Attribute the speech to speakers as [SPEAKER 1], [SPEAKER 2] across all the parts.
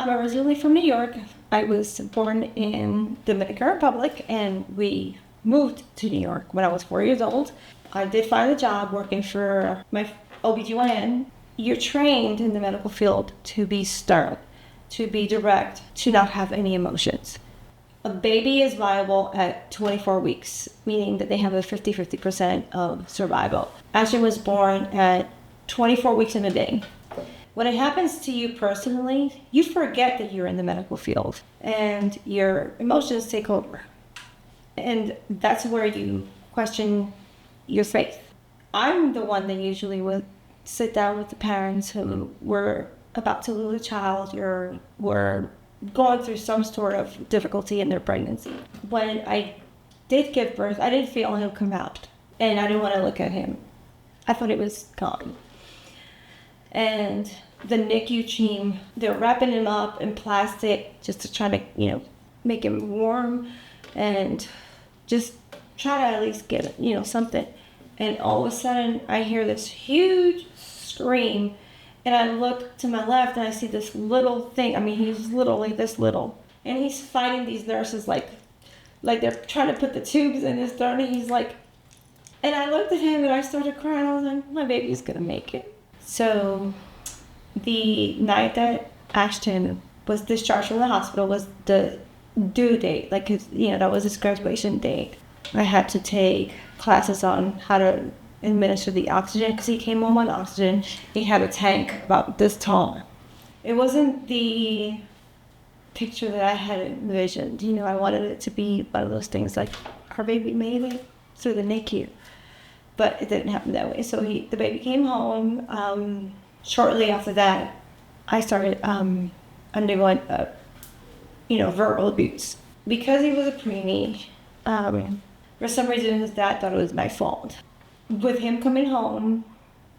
[SPEAKER 1] I'm originally from New York. I was born in Dominican Republic, and we moved to New York when I was 4 years old. I did find a job working for my OBGYN. You're trained in the medical field to be stern, to be direct, to not have any emotions. A baby is viable at 24 weeks, meaning that they have a 50% of survival. Ashton was born at 24 weeks in a day. When it happens to you personally, you forget that you're in the medical field and your emotions take over. And that's where you question your faith. I'm the one that usually would sit down with the parents who were about to lose a child or were going through some sort of difficulty in their pregnancy. When I did give birth, I didn't feel him come out, and I didn't want to look at him. I thought it was gone. And the NICU team, they're wrapping him up in plastic just to try to, make him warm and just try to at least get, something. And all of a sudden, I hear this huge scream. And I look to my left and I see this little thing. I mean, he's literally this little. And he's fighting these nurses like they're trying to put the tubes in his throat. And he's like, and I looked at him and I started crying. I was like, my baby's going to make it. So the night that Ashton was discharged from the hospital was the due date. Like, that was his graduation date. I had to take classes on how to administer the oxygen because he came home on oxygen. He had a tank about this tall. It wasn't the picture that I had envisioned. I wanted it to be one of those things like our baby made it through the NICU, but it didn't happen that way. So the baby came home. Shortly after that, I started undergoing verbal abuse because he was a preemie. For some reason, his dad thought it was my fault. With him coming home,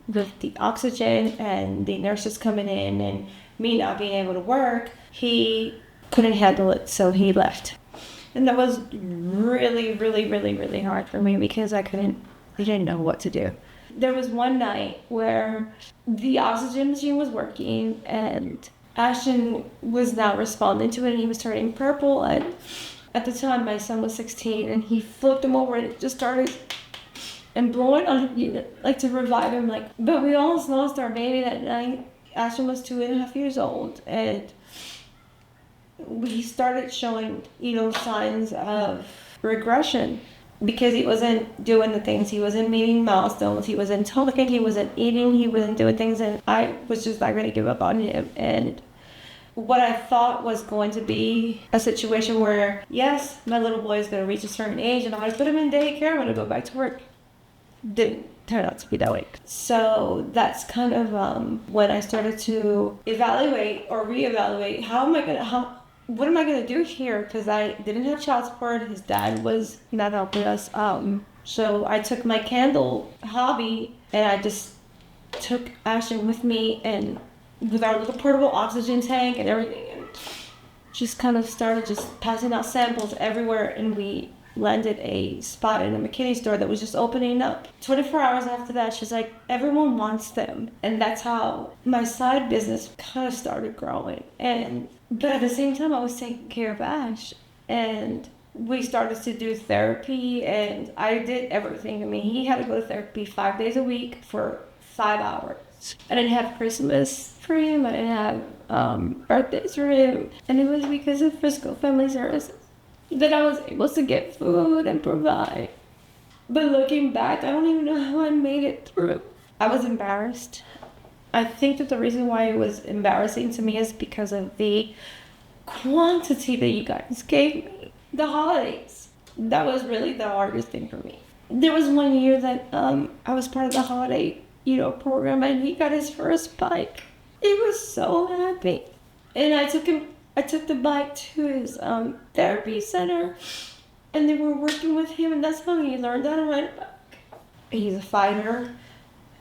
[SPEAKER 1] with the oxygen and the nurses coming in and me not being able to work, he couldn't handle it, so he left. And that was really, really, really, really hard for me because I didn't know what to do. There was one night where the oxygen machine was working and Ashton was not responding to it and he was turning purple. And at the time, my son was 16 and he flipped him over and it just started and blowing on him, like to revive him. But we almost lost our baby that night. Ashton was 2.5 years old, and we started showing, signs of regression because he wasn't doing the things. He wasn't meeting milestones. He wasn't talking. He wasn't eating. He wasn't doing things, and I was just not going to give up on him. And what I thought was going to be a situation where, yes, my little boy is going to reach a certain age, and I'm going to put him in daycare. I'm going to go back to work. Didn't turn out to be that way. So that's kind of when I started to evaluate or reevaluate what am I gonna do here? Because I didn't have child support. His dad was not helping us. So I took my candle hobby and I just took Ashton with me and with our little portable oxygen tank and everything, and just kind of started just passing out samples everywhere, and we landed a spot in a McKinney store that was just opening up. 24 hours after that, she's like, everyone wants them. And that's how my side business kind of started growing. But at the same time, I was taking care of Ash. And we started to do therapy, and I did everything. I mean, he had to go to therapy 5 days a week for 5 hours. I didn't have Christmas for him. I didn't have birthdays for him. And it was because of Frisco Family Services that I was able to get food and provide. But looking back, I don't even know how I made it through. I was embarrassed. I think that the reason why it was embarrassing to me is because of the quantity that you guys gave me. The holidays. That was really the hardest thing for me. There was one year that I was part of the holiday, program, and he got his first bike. He was so happy. And I took the bike to his therapy center, and they were working with him, and that's how he learned how to ride a bike. He's a fighter,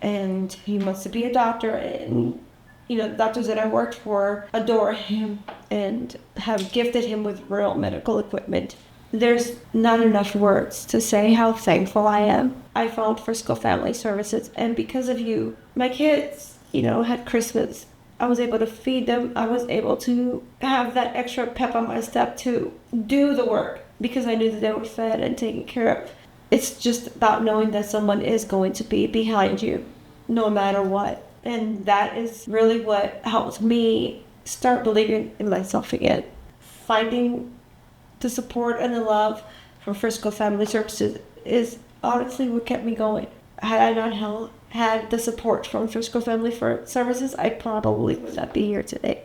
[SPEAKER 1] and he wants to be a doctor, and the doctors that I worked for adore him and have gifted him with real medical equipment. There's not enough words to say how thankful I am. I found Frisco Family Services, and because of you, my kids, had Christmas I was able to feed them. I was able to have that extra pep on my step to do the work because I knew that they were fed and taken care of. It's just about knowing that someone is going to be behind you no matter what. And that is really what helped me start believing in myself again. Finding the support and the love from Frisco Family Services is honestly what kept me going. Had I not had the support from Frisco Family Services, I probably would not be here today.